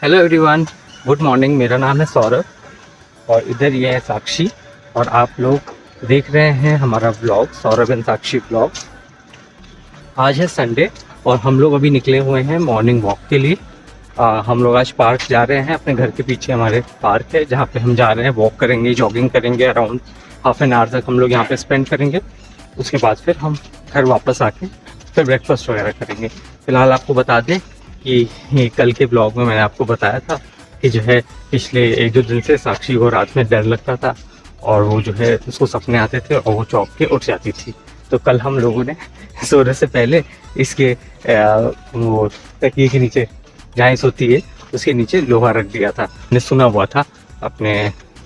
Hello everyone, good morning. मेरा नाम है सौरभ और इधर ये है साक्षी और आप लोग देख रहे हैं हमारा vlog, Saurabh and Sakshi vlog. आज है संडे और हम लोग अभी निकले हुए हैं मॉर्निंग वॉक के लिए। हम लोग आज पार्क जा रहे हैं। अपने घर के पीछे हमारे पार्क है जहाँ पे हम जा रहे हैं, वॉक करेंगे, जॉगिंग करेंगे। अराउंड हाफ एन आवर तक हम लोग यहाँ पे स्पेंड करेंगे। उसके बाद फिर हम घर वापस आके फिर ब्रेकफास्ट वगैरह करेंगे। फ़िलहाल आपको बता दें कि कल के ब्लॉग में मैंने आपको बताया था कि जो है पिछले 1-2 दिन से साक्षी को रात में डर लगता था और वो जो है उसको सपने आते थे और वो चौंक के उठ जाती थी। तो कल हम लोगों ने सोने से पहले इसके वो तकिए के नीचे जहाँ सोती है उसके नीचे लोहा रख दिया था। मैंने सुना हुआ था अपने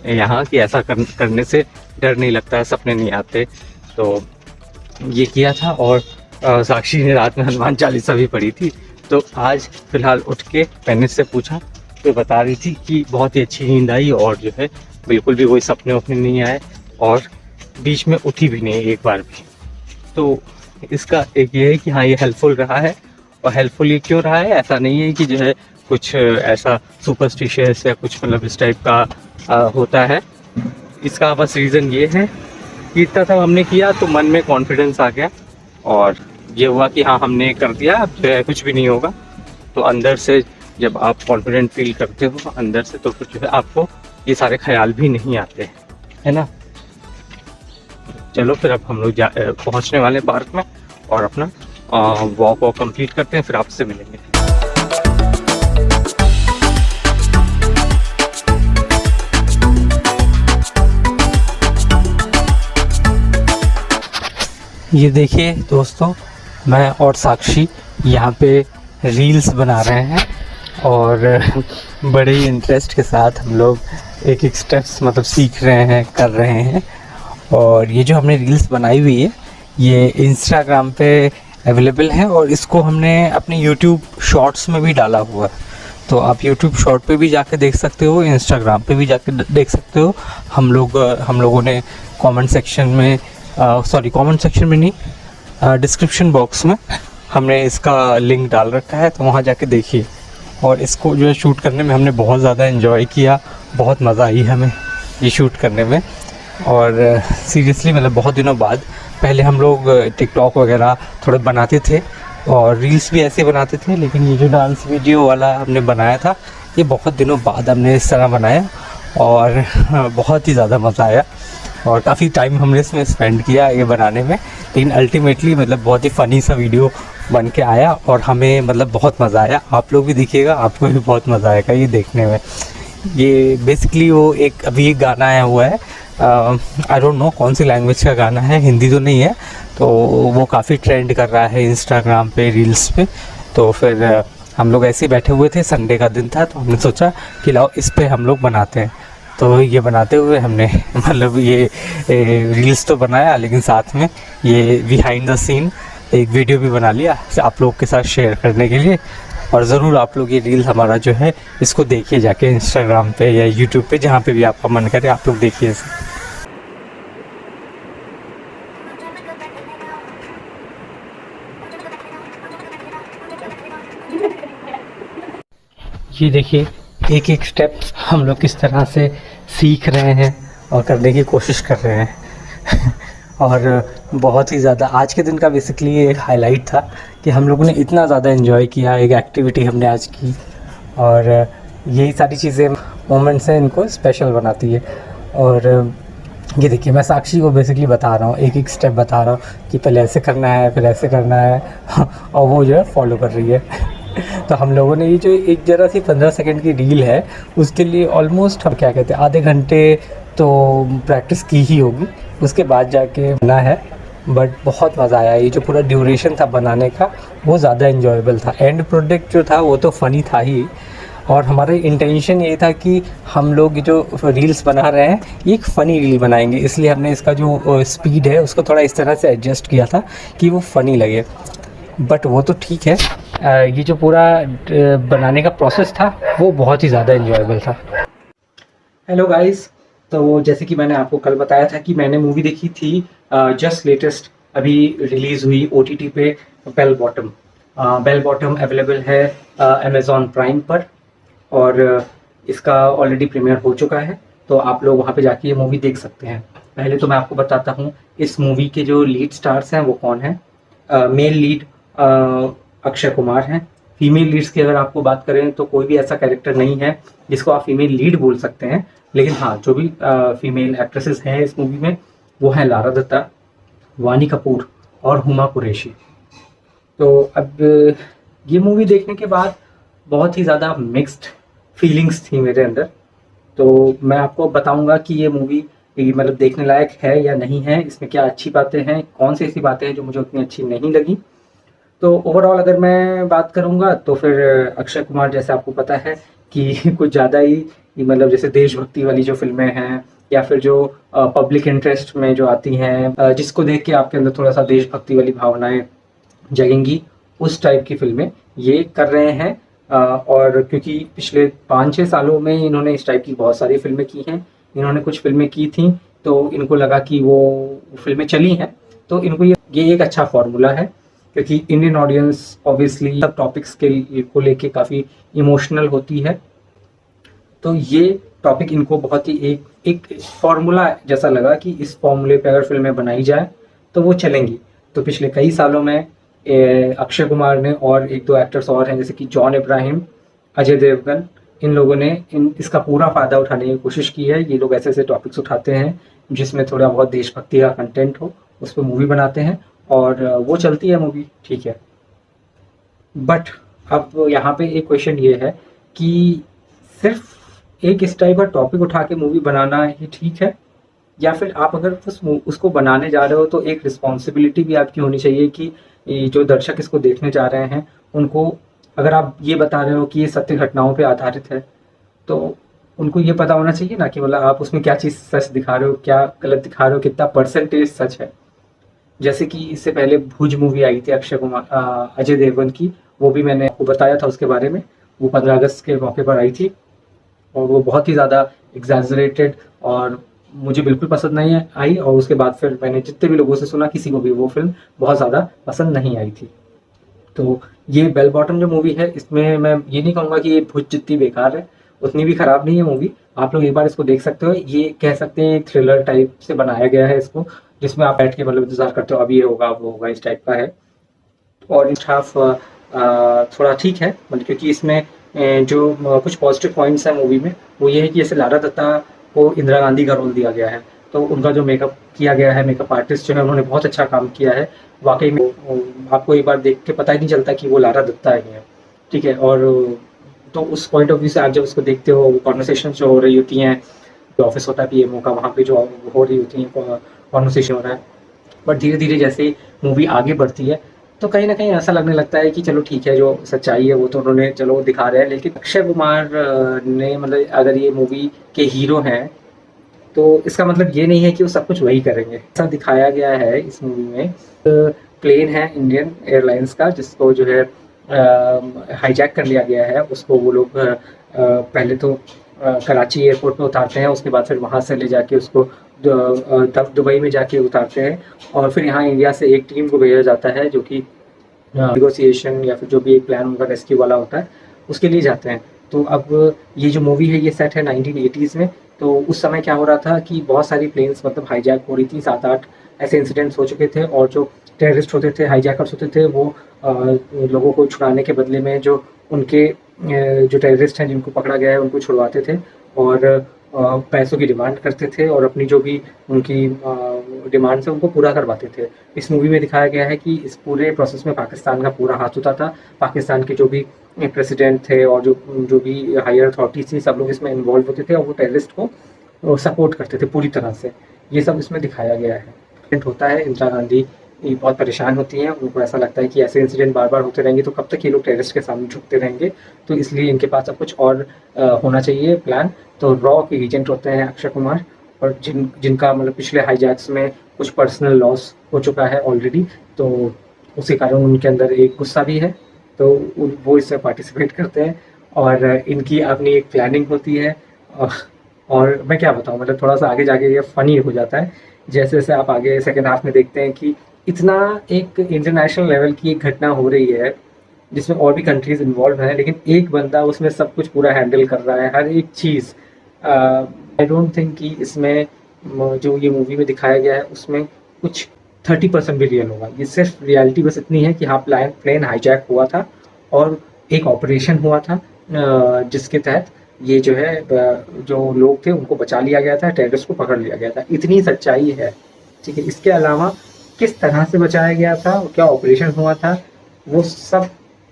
यहाँ कि ऐसा करने से डर नहीं लगता है, सपने नहीं आते। तो ये किया था और साक्षी ने रात में हनुमान चालीसा भी पढ़ी थी। तो आज फ़िलहाल उठ के मैंने से पूछा तो बता रही थी कि बहुत ही अच्छी नींद आई और जो है बिल्कुल भी कोई सपने वपने नहीं आए और बीच में उठी भी नहीं एक बार भी। तो इसका एक ये है कि हाँ, ये हेल्पफुल रहा है। और हेल्पफुल ये क्यों रहा है, ऐसा नहीं है कि जो है कुछ ऐसा सुपरस्टिशियस या कुछ मतलब इस टाइप का होता है। इसका बस रीज़न ये है कि इतना सब हमने किया तो मन में कॉन्फिडेंस आ गया और ये हुआ कि हाँ हमने कर दिया, अब जो है कुछ भी नहीं होगा। तो अंदर से जब आप कॉन्फिडेंट फील करते हो अंदर से, तो फिर जो है आपको ये सारे ख्याल भी नहीं आते, है ना। चलो फिर अब हम लोग पहुँचने वाले पार्क में और अपना वॉक कंप्लीट करते हैं, फिर आपसे मिलेंगे। ये देखिए दोस्तों, मैं और साक्षी यहाँ पे रील्स बना रहे हैं और बड़े ही इंटरेस्ट के साथ हम लोग एक एक स्टेप्स मतलब सीख रहे हैं, कर रहे हैं। और ये जो हमने रील्स बनाई हुई है ये इंस्टाग्राम पे अवेलेबल है और इसको हमने अपने यूट्यूब शॉर्ट्स में भी डाला हुआ है। तो आप यूट्यूब शॉर्ट पे भी जाके देख सकते हो, इंस्टाग्राम पे भी जाके देख सकते हो। हम लोगों ने कमेंट सेक्शन में कमेंट सेक्शन में नहीं, डिस्क्रिप्शन बॉक्स में हमने इसका लिंक डाल रखा है, तो वहाँ जाके देखिए। और इसको जो है शूट करने में हमने बहुत ज़्यादा एंजॉय किया, बहुत मज़ा आई हमें ये शूट करने में। और सीरियसली मतलब बहुत दिनों बाद, पहले हम लोग टिकटॉक वगैरह थोड़े बनाते थे और रील्स भी ऐसे बनाते थे, लेकिन ये जो डांस वीडियो वाला हमने बनाया था ये बहुत दिनों बाद हमने इस तरह बनाया और बहुत ही ज़्यादा मज़ा आया और काफ़ी टाइम हमने इसमें स्पेंड किया ये बनाने में। लेकिन अल्टीमेटली मतलब बहुत ही फ़नी सा वीडियो बन के आया और हमें मतलब बहुत मज़ा आया। आप लोग भी देखिएगा, आपको भी बहुत मज़ा आएगा ये देखने में। ये बेसिकली वो एक अभी एक गाना आया हुआ है, आई डोंट नो कौन सी लैंग्वेज का गाना है, हिंदी तो नहीं है। तो वो काफ़ी ट्रेंड कर रहा है इंस्टाग्राम पे, रील्स पे। तो फिर हम लोग ऐसे ही बैठे हुए थे, संडे का दिन था, तो हमने सोचा कि लाओ इस पर हम लोग बनाते हैं। तो ये बनाते हुए हमने मतलब ये रील्स तो बनाया, लेकिन साथ में ये बिहाइंड द सीन एक वीडियो भी बना लिया आप लोग के साथ शेयर करने के लिए। और ज़रूर आप लोग ये रील हमारा जो है इसको देखिए जाके इंस्टाग्राम पे या यूट्यूब पे, जहाँ पे भी आपका मन करे आप लोग देखिए इसे। ये देखिए एक एक स्टेप हम लोग किस तरह से सीख रहे हैं और करने की कोशिश कर रहे हैं और बहुत ही ज़्यादा आज के दिन का बेसिकली एक हाईलाइट था कि हम लोगों ने इतना ज़्यादा एंजॉय किया, एक एक्टिविटी हमने आज की। और यही सारी चीज़ें मोमेंट्स हैं, इनको स्पेशल बनाती है। और ये देखिए मैं साक्षी को बेसिकली बता रहा हूँ, एक एक स्टेप बता रहा हूँ कि पहले ऐसे करना है, फिर ऐसे करना है और वो जो है फॉलो कर रही है। तो हम लोगों ने ये जो एक ज़रा सी 15 सेकंड की रील है उसके लिए ऑलमोस्ट हम क्या कहते हैं आधे घंटे तो प्रैक्टिस की ही होगी, उसके बाद जाके बना है। बट बहुत मज़ा आया। ये जो पूरा ड्यूरेशन था बनाने का वो ज़्यादा इन्जॉयबल था। एंड प्रोडक्ट जो था वो तो फ़नी था ही। और हमारा इंटेंशन ये था कि हम लोग जो रील्स बना रहे हैं ये एक फ़नी रील बनाएंगे, इसलिए हमने इसका जो स्पीड है उसको थोड़ा इस तरह से एडजस्ट किया था कि वो फ़नी लगे। बट वो तो ठीक है, ये जो पूरा बनाने का प्रोसेस था वो बहुत ही ज़्यादा इन्जॉयबल था। हेलो गाइस, तो जैसे कि मैंने आपको कल बताया था कि मैंने मूवी देखी थी जस्ट लेटेस्ट अभी रिलीज़ हुई OTT पे, Bell Bottom. Bell Bottom available है अमेज़ॉन प्राइम पर और इसका ऑलरेडी प्रीमियर हो चुका है, तो आप लोग वहाँ पे जाके ये मूवी देख सकते हैं। पहले तो मैं आपको बताता हूँ इस मूवी के जो लीड स्टार्स हैं वो कौन है। मेल लीड अक्षय कुमार हैं। फीमेल लीड्स की अगर आपको बात करें तो कोई भी ऐसा कैरेक्टर नहीं है जिसको आप फीमेल लीड बोल सकते हैं, लेकिन हाँ जो भी फीमेल एक्ट्रेसेस हैं इस मूवी में वो हैं लारा दत्ता, वानी कपूर और हुमा कुरैशी। तो अब ये मूवी देखने के बाद बहुत ही ज़्यादा मिक्स्ड फीलिंग्स थी मेरे अंदर। तो मैं आपको बताऊंगा कि ये मूवी मतलब देखने लायक है या नहीं है, इसमें क्या अच्छी बातें हैं, कौन सी ऐसी बातें हैं जो मुझे उतनी अच्छी नहीं लगी। तो ओवरऑल अगर मैं बात करूंगा तो फिर अक्षय कुमार जैसे आपको पता है कि कुछ ज़्यादा ही मतलब जैसे देशभक्ति वाली जो फिल्में हैं या फिर जो पब्लिक इंटरेस्ट में जो आती हैं, जिसको देख के आपके अंदर थोड़ा सा देशभक्ति वाली भावनाएं जगेंगी, उस टाइप की फिल्में ये कर रहे हैं। और क्योंकि पिछले 5-6 सालों में इन्होंने इस टाइप की बहुत सारी फिल्में की हैं, इन्होंने कुछ फिल्में की थी तो इनको लगा कि वो फिल्में चली हैं, तो इनको ये एक अच्छा फॉर्मूला है, क्योंकि इंडियन ऑडियंस ऑब्वियसली सब टॉपिक्स को लेके काफ़ी इमोशनल होती है। तो ये टॉपिक इनको बहुत ही एक फॉर्मूला जैसा लगा कि इस फॉर्मूले पे अगर फिल्में बनाई जाए तो वो चलेंगी। तो पिछले कई सालों में अक्षय कुमार ने और 1-2 एक्टर्स और हैं जैसे कि जॉन इब्राहिम, अजय देवगन, इन लोगों ने इसका पूरा फ़ायदा उठाने की कोशिश की है। ये लोग ऐसे ऐसे टॉपिक्स उठाते हैं जिसमें थोड़ा बहुत देशभक्ति का कंटेंट हो, उस पर मूवी बनाते हैं और वो चलती है मूवी, ठीक है। बट अब यहाँ पे एक क्वेश्चन ये है कि सिर्फ एक इस टाइप का टॉपिक उठा के मूवी बनाना ही ठीक है, या फिर आप अगर उसको बनाने जा रहे हो तो एक रिस्पॉन्सिबिलिटी भी आपकी होनी चाहिए कि जो दर्शक इसको देखने जा रहे हैं उनको, अगर आप ये बता रहे हो कि ये सत्य घटनाओं पे आधारित है, तो उनको ये पता होना चाहिए ना कि मतलब आप उसमें क्या चीज़ सच दिखा रहे हो, क्या गलत दिखा रहे हो, कितना परसेंटेज सच है। जैसे कि इससे पहले भुज मूवी आई थी अक्षय कुमार अजय देवगन की, वो भी मैंने आपको बताया था उसके बारे में। वो 15 अगस्त के मौके पर आई थी और वो बहुत ही ज़्यादा एग्जैजरेटेड और मुझे बिल्कुल पसंद नहीं आई। और उसके बाद फिर मैंने जितने भी लोगों से सुना, किसी को भी वो फिल्म बहुत ज़्यादा पसंद नहीं आई थी। तो ये बेल बॉटम जो मूवी है, इसमें मैं ये नहीं कहूँगा कि ये भुज जितनी बेकार है, उतनी भी ख़राब नहीं है मूवी। आप लोग एक बार इसको देख सकते हो। ये कह सकते हैं थ्रिलर टाइप से बनाया गया है इसको, जिसमें आप बैठ के मतलब इंतजार करते हो अब ये होगा वो होगा, इस टाइप का है। और हाफ थोड़ा ठीक है मतलब, क्योंकि इसमें जो कुछ पॉजिटिव पॉइंट्स हैं मूवी में वो ये है कि जैसे लारा दत्ता को इंदिरा गांधी का रोल दिया गया है, तो उनका जो मेकअप किया गया है, मेकअप आर्टिस्ट जो है उन्होंने बहुत अच्छा काम किया है वाकई में। आपको एक बार देख के पता ही नहीं चलता कि वो लारा दत्ता है, ठीक है। और तो उस पॉइंट ऑफ व्यू से आप जब उसको देखते हो, कॉन्वर्सेशन जो हो रही होती हैं, जो ऑफिस होता है पीएमओ का, वहाँ पे जो हो रही होती है कॉन्वर्सेशन हो रहा है, बट धीरे धीरे जैसे मूवी आगे बढ़ती है तो कहीं ना कहीं ऐसा लगने लगता है कि चलो ठीक है, जो सच्चाई है वो तो उन्होंने चलो दिखा रहे हैं। लेकिन अक्षय कुमार ने मतलब अगर ये मूवी के हीरो हैं तो इसका मतलब ये नहीं है कि वो सब कुछ वही करेंगे। ऐसा दिखाया गया है इस मूवी में, प्लेन है इंडियन एयरलाइंस का जिसको जो है हाईजैक कर लिया गया है। उसको वो लोग पहले तो कराची एयरपोर्ट में उतारते हैं, उसके बाद फिर वहाँ से ले जाके उसको दुबई में जाके उतारते हैं और फिर यहाँ इंडिया से एक टीम को भेजा जाता है जो कि नेगोशिएशन या फिर जो भी एक प्लान उनका रेस्क्यू वाला होता है उसके लिए जाते हैं। तो अब ये जो मूवी है ये सेट है 1980s में। तो उस समय क्या हो रहा था कि बहुत सारी प्लेन्स मतलब हाईजैक हो रही थी, 7-8 ऐसे इंसिडेंट्स हो चुके थे और जो टेररिस्ट होते थे, हाईजैकर्स होते थे, वो लोगों को छुड़ाने के बदले में जो उनके जो टेररिस्ट हैं जिनको पकड़ा गया है उनको छुड़वाते थे और पैसों की डिमांड करते थे और अपनी जो भी उनकी डिमांड से उनको पूरा करवाते थे। इस मूवी में दिखाया गया है कि इस पूरे प्रोसेस में पाकिस्तान का पूरा हाथ होता था। पाकिस्तान के जो भी प्रेसिडेंट थे और जो भी हायर अथॉरिटीज थी, सब लोग इसमें इन्वॉल्व होते थे और वो टेररिस्ट को सपोर्ट करते थे पूरी तरह से। ये सब इसमें दिखाया गया है। होता है इंदिरा गांधी बहुत परेशान होती हैं, उनको ऐसा लगता है कि ऐसे इंसिडेंट बार बार होते रहेंगे तो कब तक ये लोग टेररिस्ट के सामने झुकते रहेंगे, तो इसलिए इनके पास अब कुछ और होना चाहिए प्लान। तो रॉ के एजेंट होते हैं अक्षय कुमार और जिनका मतलब पिछले हाईजैक्स में कुछ पर्सनल लॉस हो चुका है ऑलरेडी, तो उसी कारण उनके अंदर एक गुस्सा भी है, तो वो इसमें पार्टिसिपेट करते हैं और इनकी अपनी एक प्लानिंग होती है। और मैं क्या बताऊँ, मतलब थोड़ा सा आगे जाके ये फ़नी हो जाता है जैसे जैसे आप आगे सेकेंड हाफ में देखते हैं कि इतना एक इंटरनेशनल लेवल की एक घटना हो रही है जिसमें और भी कंट्रीज इन्वॉल्व हैं, लेकिन एक बंदा उसमें सब कुछ पूरा हैंडल कर रहा है, हर एक चीज़। आई डोंट थिंक कि इसमें जो ये मूवी में दिखाया गया है उसमें कुछ 30% भी रियल होगा। ये सिर्फ रियलिटी बस इतनी है कि हाँ, प्लेन हाईजैक हुआ था और एक ऑपरेशन हुआ था जिसके तहत ये जो है जो लोग थे उनको बचा लिया गया था, टेररिस्ट को पकड़ लिया गया था। इतनी सच्चाई है, ठीक है। इसके अलावा किस तरह से बचाया गया था, क्या ऑपरेशन हुआ था, वो सब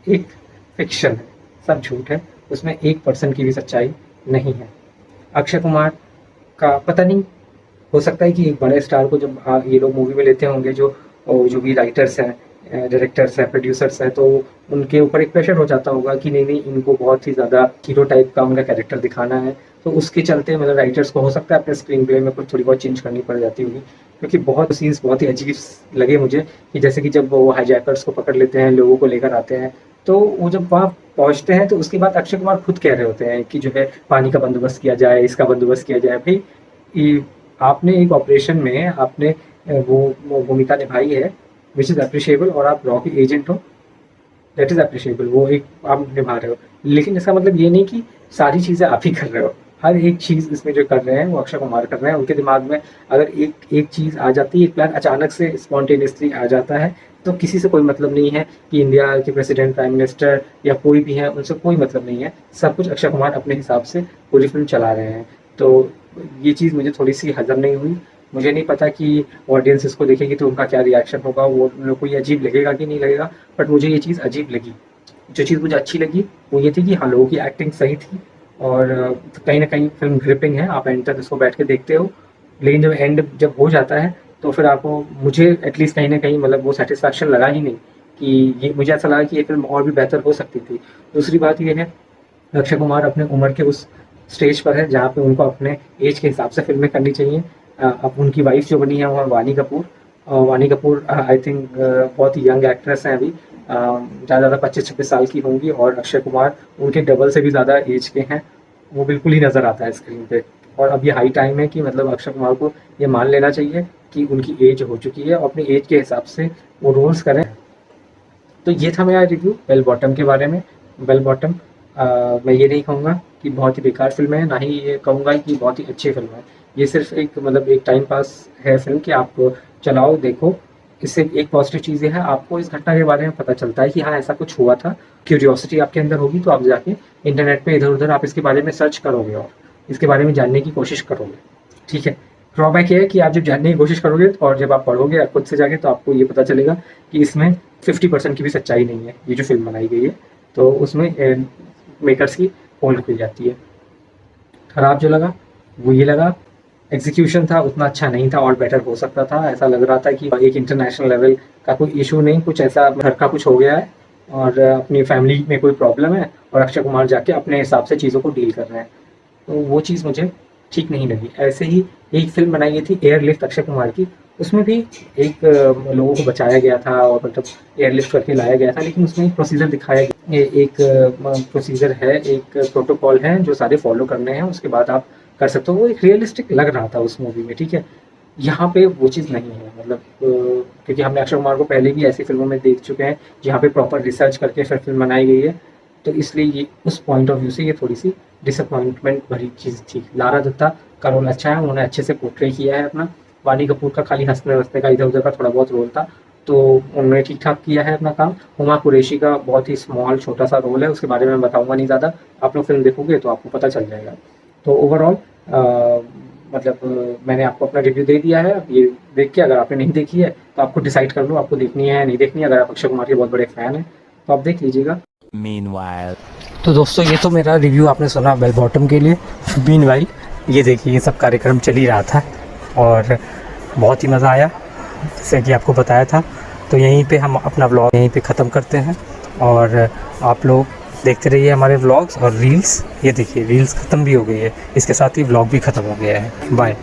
एक फिक्शन है, सब झूठ है। उसमें 1% की भी सच्चाई नहीं है। अक्षय कुमार का पता नहीं, हो सकता है कि एक बड़े स्टार को जब ये लोग मूवी में लेते होंगे, जो भी राइटर्स हैं, डायरेक्टर्स हैं, प्रोड्यूसर्स हैं, तो उनके ऊपर एक प्रेशर हो जाता होगा कि नहीं इनको बहुत ही ज़्यादा हीरो टाइप का उनका कैरेक्टर दिखाना है। तो उसके चलते मतलब राइटर्स को हो सकता है अपने स्क्रीन प्ले में कुछ थोड़ी बहुत चेंज करनी पड़ जाती होगी, क्योंकि बहुत सीन्स बहुत ही अजीब लगे मुझे कि जैसे कि जब वो हाईजैकर्स को पकड़ लेते हैं, लोगों को लेकर आते हैं, तो वो जब वहाँ पहुँचते हैं तो उसके बाद अक्षय कुमार खुद कह रहे होते हैं कि जो है पानी का बंदोबस्त किया जाए, इसका बंदोबस्त किया जाए। भाई आपने एक ऑपरेशन में आपने वो भूमिका निभाई है विच इज़ अप्रिशिएबल, और आप लॉ के एजेंट हो, दैट इज़ अप्रिशिएबल, वो एक आप निभा रहे हो। लेकिन इसका मतलब ये नहीं कि सारी चीज़ें आप ही कर रहे हो। हर एक चीज़ इसमें जो कर रहे हैं वो अक्षय कुमार कर रहे हैं। उनके दिमाग में अगर एक चीज़ आ जाती है, एक प्लान अचानक से स्पॉन्टेनियसली आ जाता है, तो किसी से कोई मतलब नहीं है कि इंडिया के प्रेसिडेंट, प्राइम मिनिस्टर या कोई भी है, उनसे कोई मतलब नहीं है। सब कुछ अक्षय कुमार अपने हिसाब से पूरी फिल्म चला रहे हैं। तो ये चीज़ मुझे थोड़ी सी हज़म नहीं हुई। मुझे नहीं पता कि ऑडियंस इसको देखेगी तो उनका क्या रिएक्शन होगा, वो उन लोग को ये अजीब लगेगा कि नहीं लगेगा, बट मुझे ये चीज़ अजीब लगी। जो चीज़ मुझे अच्छी लगी वो ये थी कि हाँ, लोगों की एक्टिंग सही थी और कहीं ना कहीं फिल्म ग्रिपिंग है, आप एंड तक इसको बैठ के देखते हो। लेकिन जब एंड जब हो जाता है तो फिर आपको, मुझे एटलीस्ट कहीं ना कहीं मतलब वो सेटिस्फैक्शन लगा ही नहीं कि ये, मुझे ऐसा लगा कि ये फिल्म और भी बेहतर हो सकती थी। दूसरी बात ये है, अक्षय कुमार अपने उम्र के उस स्टेज पर है जहाँ पे उनको अपने एज के हिसाब से फिल्में करनी चाहिए। अब उनकी वाइफ जो बनी है वो वानी कपूर। वानी कपूर आई थिंक बहुत ही यंग एक्ट्रेस हैं अभी, ज़्यादा 25-26 साल की होंगी, और अक्षय कुमार उनके डबल से भी ज़्यादा एज के हैं। वो बिल्कुल ही नज़र आता है स्क्रीन पे। और अब ये हाई टाइम है कि मतलब अक्षय कुमार को ये मान लेना चाहिए कि उनकी एज हो चुकी है और अपनी एज के हिसाब से वो रोल्स करें। तो ये था मेरा रिव्यू बेल बॉटम के बारे में। बेल बॉटम मैं ये नहीं कहूँगा कि बहुत ही बेकार फिल्म है, ना ही ये कहूँगा कि बहुत ही अच्छी फिल्म है। ये सिर्फ एक मतलब एक टाइम पास है फिल्म कि आप चलाओ देखो। इससे एक पॉजिटिव चीज़ ये है, आपको इस घटना के बारे में पता चलता है कि हाँ ऐसा कुछ हुआ था। क्यूरियोसिटी आपके अंदर होगी तो आप जाके इंटरनेट पे इधर उधर आप इसके बारे में सर्च करोगे और इसके बारे में जानने की कोशिश करोगे, ठीक है। ड्रॉबैक ये है कि आप जब जानने की कोशिश करोगे और जब आप पढ़ोगे खुद से जाके, तो आपको ये पता चलेगा कि इसमें 50% की भी सच्चाई नहीं है, ये जो फिल्म बनाई गई है। तो उसमें मेकर्स की पोल खुल जाती है। खराब जो लगा वो ये लगा, एग्जीक्यूशन था उतना अच्छा नहीं था और बेटर हो सकता था। ऐसा लग रहा था कि एक इंटरनेशनल लेवल का कोई इशू नहीं, कुछ ऐसा घर का कुछ हो गया है और अपनी फैमिली में कोई प्रॉब्लम है और अक्षय कुमार जाके अपने हिसाब से चीज़ों को डील कर रहे हैं, तो वो चीज़ मुझे ठीक नहीं लगी। ऐसे ही एक फिल्म बनाई गई थी एयरलिफ्ट अक्षय कुमार की, उसमें भी एक लोगों को बचाया गया था और मतलब एयरलिफ्ट करके लाया गया था, लेकिन उसमें एक प्रोसीजर दिखाया गया, एक प्रोसीजर है, एक प्रोटोकॉल है जो सारे फॉलो करने हैं, उसके बाद आप कर सकते हो। वो एक रियलिस्टिक लग रहा था उस मूवी में, ठीक है। यहाँ पे वो चीज़ नहीं है, मतलब क्योंकि हमने अक्षय कुमार को पहले भी ऐसी फिल्मों में देख चुके हैं जहाँ पे प्रॉपर रिसर्च करके फिर फिल्म बनाई गई है, तो इसलिए ये उस पॉइंट ऑफ व्यू से ये थोड़ी सी डिसअपॉइंटमेंट भरी चीज़ थी। लारा दत्ता का रोल अच्छा है, उन्होंने अच्छे से पोर्ट्रे किया है अपना। वानी कपूर का खाली हंसने वसने का इधर उधर का थोड़ा बहुत रोल था, तो उन्होंने ठीक ठाक किया है अपना काम। हुमा कुरैशी का बहुत ही स्मॉल छोटा सा रोल है, उसके बारे में बताऊंगा नहीं ज़्यादा, आप लोग फिल्म देखोगे तो आपको पता चल जाएगा। तो ओवरऑल मतलब मैंने आपको अपना रिव्यू दे दिया है। अब ये देख के अगर आपने नहीं देखी है तो आपको डिसाइड कर लो आपको देखनी है या नहीं देखनी है। अगर आप अक्षय कुमार के बहुत बड़े फ़ैन हैं तो आप देख लीजिएगा। तो दोस्तों ये तो मेरा रिव्यू आपने सुना बेल बॉटम के लिए। मीनवाइल ये देखिए ये सब कार्यक्रम चल ही रहा था और बहुत ही मज़ा आया, जैसे कि आपको बताया था। तो यहीं पे हम अपना व्लॉग यहीं पे ख़त्म करते हैं और आप लोग देखते रहिए हमारे व्लॉग्स और रील्स। ये देखिए रील्स ख़त्म भी हो गई है, इसके साथ ही व्लॉग भी ख़त्म हो गया है। बाय।